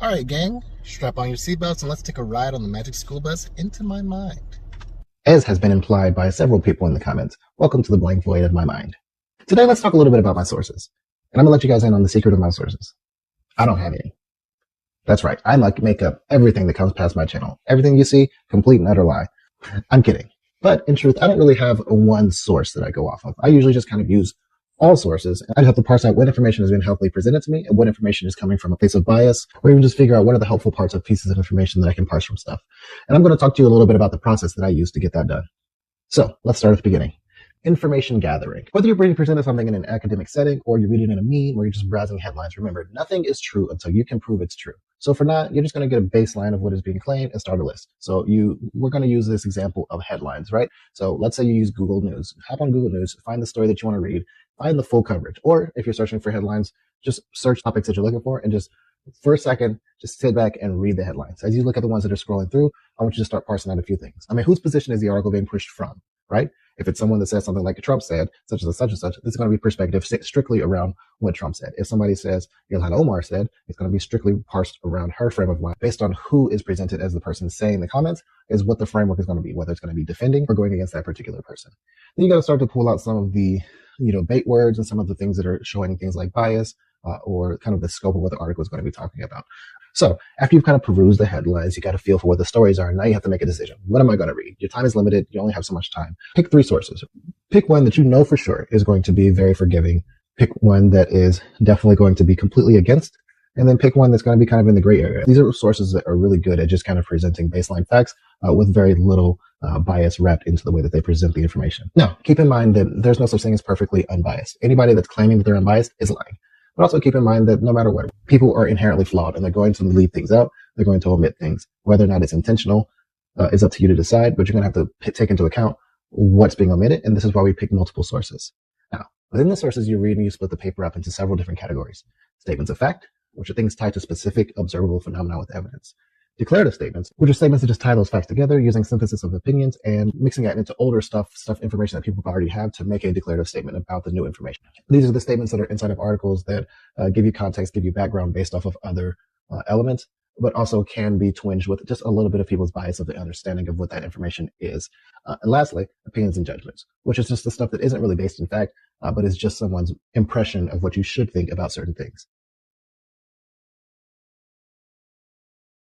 All right, gang, strap on your seatbelts and let's take a ride on the Magic School Bus into my mind. As has been implied by several people in the comments, welcome to the blank void of my mind. Today, let's talk a little bit about my sources. And I'm going to let you guys in on the secret of my sources. I don't have any. That's right. I make up everything that comes past my channel. Everything you see, complete and utter lie. I'm kidding. But in truth, I don't really have one source that I go off of. I usually just kind of use all sources. I just have to parse out what information has been helpfully presented to me and what information is coming from a place of bias, or even just figure out what are the helpful parts of pieces of information that I can parse from stuff. And I'm going to talk to you a little bit about the process that I use to get that done. So let's start at the beginning. Information gathering. Whether you're being presented something in an academic setting or you read it in a meme or you're just browsing headlines, remember, nothing is true until you can prove it's true. So for now, you're just going to get a baseline of what is being claimed and start a list. So we're going to use this example of headlines, right? So let's say you use Google News. Hop on Google News, find the story that you want to read, find the full coverage. Or if you're searching for headlines, just search topics that you're looking for and just for a second, just sit back and read the headlines. As you look at the ones that are scrolling through, I want you to start parsing out a few things. I mean, whose position is the article being pushed from, right? If it's someone that says something like Trump said, such as such and such, this is going to be perspective strictly around what Trump said. If somebody says Ilhan Omar said, it's going to be strictly parsed around her frame of mind based on who is presented as the person saying the comments is what the framework is going to be, whether it's going to be defending or going against that particular person. Then you got to start to pull out some of the, bait words and some of the things that are showing things like bias or kind of the scope of what the article is going to be talking about. So after you've kind of perused the headlines, you got a feel for what the stories are. Now you have to make a decision. What am I going to read? Your time is limited. You only have so much time. Pick 3 sources. Pick one that you know for sure is going to be very forgiving. Pick one that is definitely going to be completely against. And then pick one that's going to be kind of in the gray area. These are sources that are really good at just kind of presenting baseline facts with very little bias wrapped into the way that they present the information. Now, keep in mind that there's no such thing as perfectly unbiased. Anybody that's claiming that they're unbiased is lying. But also keep in mind that no matter what, people are inherently flawed and they're going to leave things out. They're going to omit things. Whether or not it's intentional is up to you to decide, but you're going to have to take into account what's being omitted. And this is why we pick multiple sources. Now, within the sources you read, and you split the paper up into several different categories. Statements of fact, which are things tied to specific observable phenomena with evidence. Declarative statements, which are statements that just tie those facts together using synthesis of opinions and mixing that into older information that people already have to make a declarative statement about the new information. These are the statements that are inside of articles that give you context, give you background based off of other elements, but also can be twinged with just a little bit of people's bias of the understanding of what that information is. And lastly, opinions and judgments, which is just the stuff that isn't really based in fact, but is just someone's impression of what you should think about certain things.